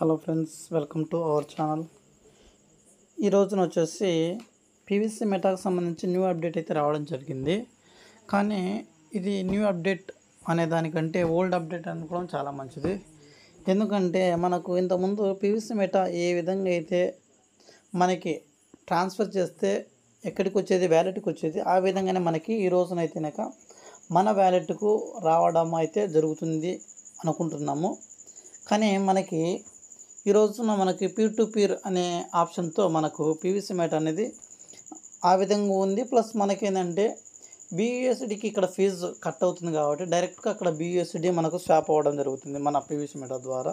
Hello friends, welcome to our channel. ఈ రోజున వచ్చేసి పీవీసీ మెటాకు సంబంధించి న్యూ అప్డేట్ అయితే రావడం జరిగింది. కానీ ఇది న్యూ అప్డేట్ అనే దానికంటే ఓల్డ్ అప్డేట్ అనుకోవడం చాలా మంచిది. ఎందుకంటే మనకు ఇంతకుముందు పీవీసీ మెటా ఏ విధంగా అయితే మనకి ట్రాన్స్ఫర్ చేస్తే ఎక్కడికి వచ్చేది, వ్యాలెట్కి వచ్చేది, ఆ విధంగానే మనకి ఈ రోజునైతేనక మన వ్యాలెట్కు రావడం అయితే జరుగుతుంది అనుకుంటున్నాము. కానీ మనకి ఈ రోజున మనకి పీర్ టు పీర్ అనే ఆప్షన్తో మనకు పీవీసీ మెటా అనేది ఆ విధంగా ఉంది. ప్లస్ మనకేంటంటే బీయూఎస్డికి ఇక్కడ ఫీజు కట్ అవుతుంది కాబట్టి డైరెక్ట్గా అక్కడ బీయూఎస్డి మనకు స్వాప్ అవ్వడం జరుగుతుంది మన పీవీసీ మెటా ద్వారా.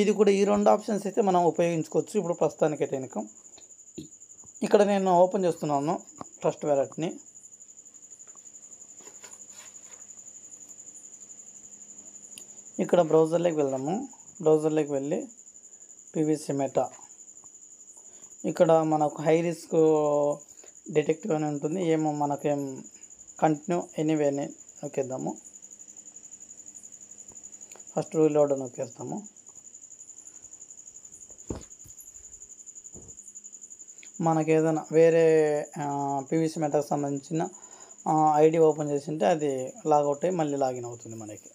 ఇది కూడా ఈ రెండు ఆప్షన్స్ అయితే మనం ఉపయోగించుకోవచ్చు. ఇప్పుడు ప్రస్తుతానికైతే ఇక్కడ నేను ఓపెన్ చేస్తున్నాను ట్రస్ట్ వ్యాలెట్ని. ఇక్కడ బ్రౌజర్లోకి వెళ్దాము. బ్రౌజర్లోకి వెళ్ళి పీవీసీ మెటా, ఇక్కడ మనకు హై రిస్క్ డిటెక్టివ్ అని ఉంటుంది. ఏమో మనకేం కంటిన్యూ ఎనీవే అని నొక్కేద్దాము. First reload నొక్కేస్తాము. మనకి ఏదైనా వేరే పీవీసీ మెటాకు సంబంధించిన ఐడి ఓపెన్ చేసింటే అది లాగౌట్ అయ్యి మళ్ళీ లాగిన్ అవుతుంది. మనకి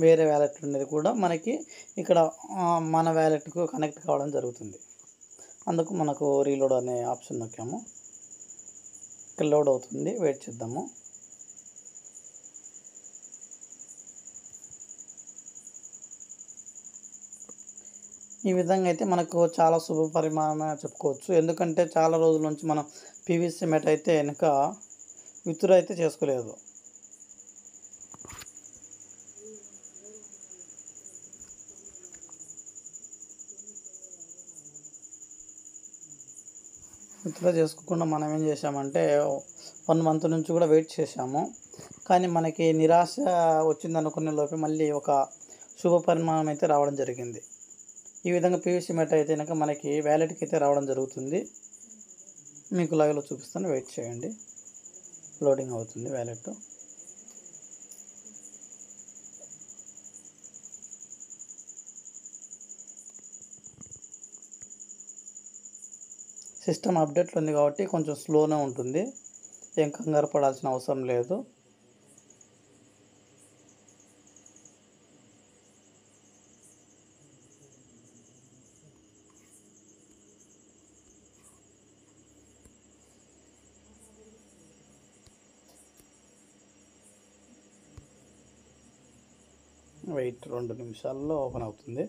వేరే వ్యాలెట్ ఉండేది కూడా మనకి ఇక్కడ మన వ్యాలెట్కు కనెక్ట్ కావడం జరుగుతుంది. అందుకు మనకు రీలోడ్ అనే ఆప్షన్ నొక్కాము. ఇక్కడ లోడ్ అవుతుంది, వెయిట్ చేద్దాము. ఈ విధంగా అయితే మనకు చాలా శుభ పరిమాణమే చెప్పుకోవచ్చు. ఎందుకంటే చాలా రోజుల నుంచి మనం పీవీసీ మెటా అయితే వెనుక విత్డ్రా అయితే చేసుకోలేదు. విత్డ్రా చేసుకోకుండా మనం ఏం చేసామంటే 1 మంత్ నుంచి కూడా వెయిట్ చేసాము. కానీ మనకి నిరాశ వచ్చింది అనుకునే లోపే మళ్ళీ ఒక శుభ పరిమాణం అయితే రావడం జరిగింది. ఈ విధంగా పీవీసీ మెటా అయితే కనుక మనకి వ్యాలెట్కి అయితే రావడం జరుగుతుంది. మీకు లైవ్లో చూపిస్తాను, వెయిట్ చేయండి. లోడింగ్ అవుతుంది వ్యాలెట్. సిస్టమ్ అప్డేట్లో ఉంది కాబట్టి కొంచెం స్లోనే ఉంటుంది. ఏం కంగారు పడాల్సిన అవసరం లేదు. వెయిట్ 2 నిమిషాల్లో ఓపెన్ అవుతుంది.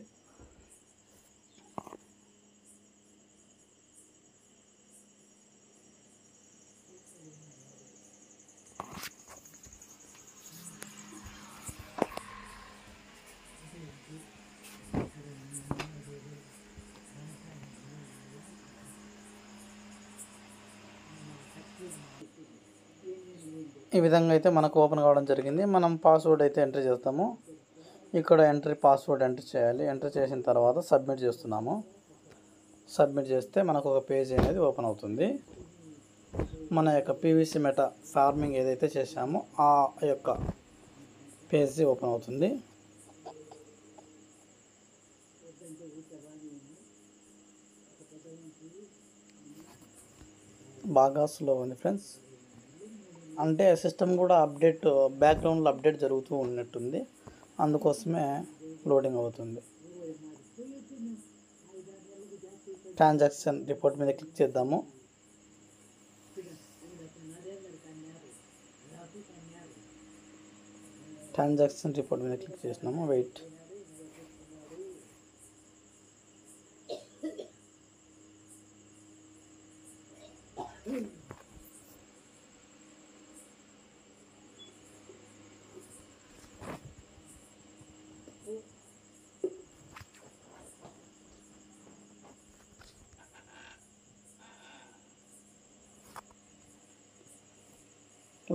ఈ విధంగా అయితే మనకు ఓపెన్ కావడం జరిగింది. మనం పాస్వర్డ్ అయితే ఎంటర్ చేస్తాము. ఇక్కడ పాస్వర్డ్ ఎంటర్ చేయాలి. ఎంటర్ చేసిన తర్వాత సబ్మిట్ చేస్తున్నాము. సబ్మిట్ చేస్తే మనకు ఒక పేజ్ అనేది ఓపెన్ అవుతుంది. మన యొక్క పీవీసీ మెటా ఫార్మింగ్ ఏదైతే చేసామో ఆ యొక్క పేజ్ ఓపెన్ అవుతుంది. బాగా స్లో ఉంది ఫ్రెండ్స్. అంటే సిస్టమ్ కూడా అప్డేట్, బ్యాక్గ్రౌండ్లో అప్డేట్ జరుగుతూ ఉన్నట్టుంది. అందుకోసమే లోడింగ్ అవుతుంది. ట్రాన్సాక్షన్ రిపోర్ట్ మీద క్లిక్ చేద్దాము. ట్రాన్సాక్షన్ రిపోర్ట్ మీద క్లిక్ చేసినాము. వెయిట్.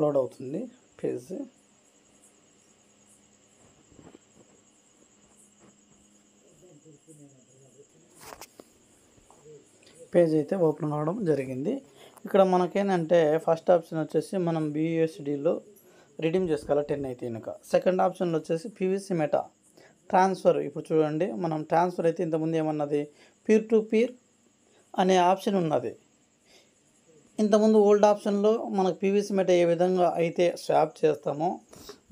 లోడ్ అవుతుంది పేజ్. పేజ్ అయితే ఓపెన్ అవడం జరిగింది. ఇక్కడ మనకేంటంటే ఫస్ట్ ఆప్షన్ వచ్చేసి మనం బీయూఎస్డీలో రిడీమ్ చేసుకోవాలి 10 అయితే కనుక. సెకండ్ ఆప్షన్లో వచ్చేసి పీవీసీ మెటా ట్రాన్స్ఫర్ ఇప్పుడు చూడండి, మనం ట్రాన్స్ఫర్ అయితే ఇంతకుముందు ఏమన్నది పీర్ టు పీర్ అనే ఆప్షన్ ఉన్నది. ఇంతకుముందు ఓల్డ్ ఆప్షన్లో మనకు పీవీసీ మెటా ఏ విధంగా అయితే స్వాప్ చేస్తామో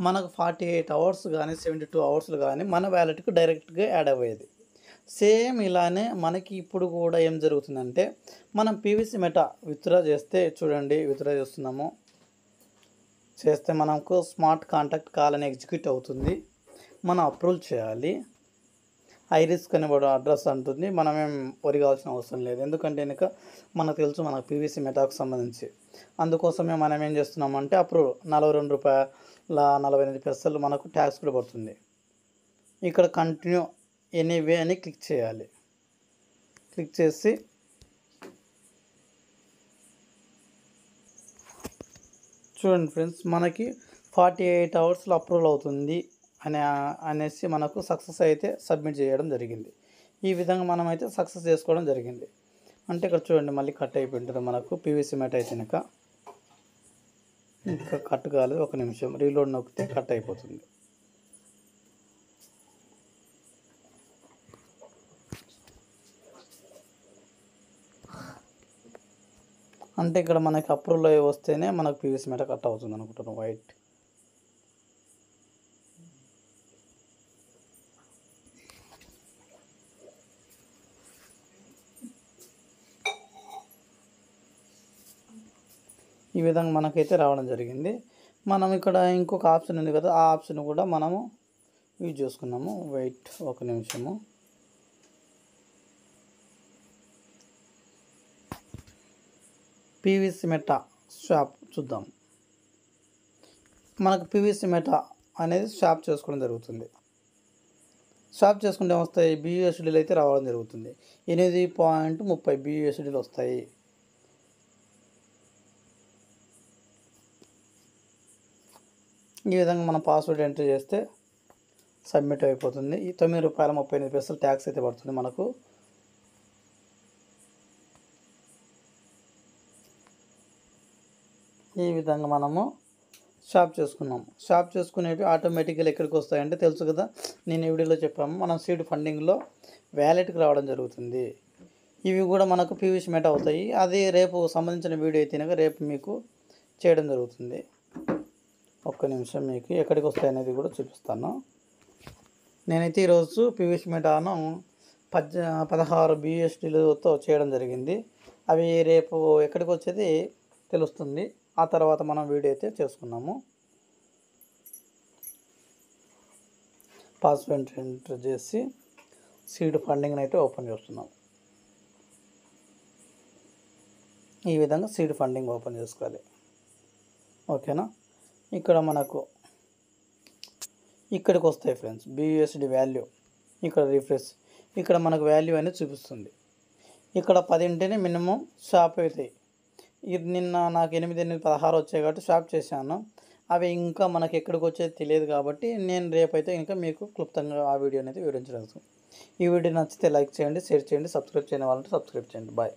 మనకు 48 అవర్స్ కానీ 72 అవర్స్లు కానీ మన వ్యాలెట్కి డైరెక్ట్గా యాడ్ అయ్యేది. సేమ్ ఇలానే మనకి ఇప్పుడు కూడా ఏం జరుగుతుందంటే, మనం పీవీసీ మెటా విత్డ్రా చేస్తే చూడండి, విత్డ్రా చేస్తే మనకు స్మార్ట్ కాంటాక్ట్ కాల్ అని ఎగ్జిక్యూట్ అవుతుంది. మనం అప్రూవ్ చేయాలి. ఐరిస్క్ అనే అడ్రస్ అంటుంది. మనమేం వరి కావాల్సిన అవసరం లేదు, ఎందుకంటే కనుక మనకు తెలుసు మనకు పీవీసీ మెటాకు సంబంధించి. అందుకోసమే మనం ఏం చేస్తున్నామంటే అప్రూవ్ ₹42.48 మనకు ట్యాక్స్ కూడా పడుతుంది. ఇక్కడ కంటిన్యూ ఎనీవే అని క్లిక్ చేయాలి. క్లిక్ చేసి చూడండి ఫ్రెండ్స్, మనకి 48 అవర్స్లో అప్రూవల్ అవుతుంది అనేసి మనకు సక్సెస్ అయితే సబ్మిట్ చేయడం జరిగింది. ఈ విధంగా మనం అయితే సక్సెస్ చేసుకోవడం జరిగింది. అంటే ఇక్కడ చూడండి, మళ్ళీ కట్ అయిపోయింటుంది మనకు పీవీసీ మెటా అయితే ఇంకా కట్ కాలేదు. ఒక నిమిషం రీలోడ్ నొక్కితే కట్ అయిపోతుంది. అంటే ఇక్కడ మనకి అప్రూవల్ అయ్యి వస్తేనే మనకు పీవీసీ మెటా కట్ అవుతుంది అనుకుంటున్నాను. వైట్ ఈ విధంగా మనకైతే రావడం జరిగింది. మనం ఇక్కడ ఇంకొక ఆప్షన్ ఉంది కదా, ఆ ఆప్షన్ కూడా మనము యూజ్ చేసుకున్నాము. వెయిట్ ఒక నిమిషము. పీవీసీ మెటా స్వాప్ చూద్దాం. మనకు పీవీసీ మెటా అనేది స్వాప్ చేసుకోవడం జరుగుతుంది. స్వాప్ చేసుకుంటే వస్తాయి BUSDలు అయితే రావడం జరుగుతుంది. 8.30 BUSDలు వస్తాయి. ఈ విధంగా మనం పాస్వర్డ్ ఎంటర్ చేస్తే సబ్మిట్ అయిపోతుంది. ఈ ₹9.38 ట్యాక్స్ అయితే పడుతుంది మనకు. ఈ విధంగా మనము షాప్ చేసుకున్నాము. షాప్ చేసుకునేవి ఆటోమేటిక్గా ఎక్కడికి వస్తాయంటే తెలుసు కదా, నేను ఈ వీడియోలో చెప్పాము, మనం సీడ్ ఫండింగ్లో వ్యాలెట్కి రావడం జరుగుతుంది. ఇవి కూడా మనకు పీవీసీ మెటా అవుతాయి. అది రేపు సంబంధించిన వీడియో అయితే రేపు మీకు చేయడం జరుగుతుంది. ఒక్క నిమిషం మీకు ఎక్కడికి వస్తాయి అనేది కూడా చూపిస్తాను. నేనైతే ఈరోజు పీవీసీ మెటాను 16 BUSDలతో చేయడం జరిగింది. అవి రేపు ఎక్కడికి వచ్చేది తెలుస్తుంది. ఆ తర్వాత మనం వీడియో అయితే చేసుకున్నాము. పాస్వర్డ్ ఎంటర్ చేసి సీడ్ ఫండింగ్ని అయితే ఓపెన్ చేస్తున్నాం. ఈ విధంగా సీడ్ ఫండింగ్ ఓపెన్ చేసుకోవాలి. ఓకేనా. ఇక్కడ మనకు ఇక్కడికి వస్తాయి ఫ్రెండ్స్ BUSD వాల్యూ. ఇక్కడ రిఫ్రెష్, ఇక్కడ మనకు వాల్యూ అనేది చూపిస్తుంది. ఇక్కడ 10 ఉంటేనే మినిమం షాప్ అవుతాయి. ఇది నిన్న నాకు 8, 16 వచ్చాయి కాబట్టి షాప్ చేశాను. అవి ఇంకా మనకి ఎక్కడికి వచ్చేది తెలియదు కాబట్టి నేను రేపైతే ఇంకా మీకు క్లుప్తంగా ఆ వీడియో అనేది వివరించగలుగుతాను. ఈ వీడియో నచ్చితే లైక్ చేయండి, షేర్ చేయండి, సబ్స్క్రైబ్ చేయని వాళ్ళంటే సబ్స్క్రైబ్ చేయండి. బాయ్.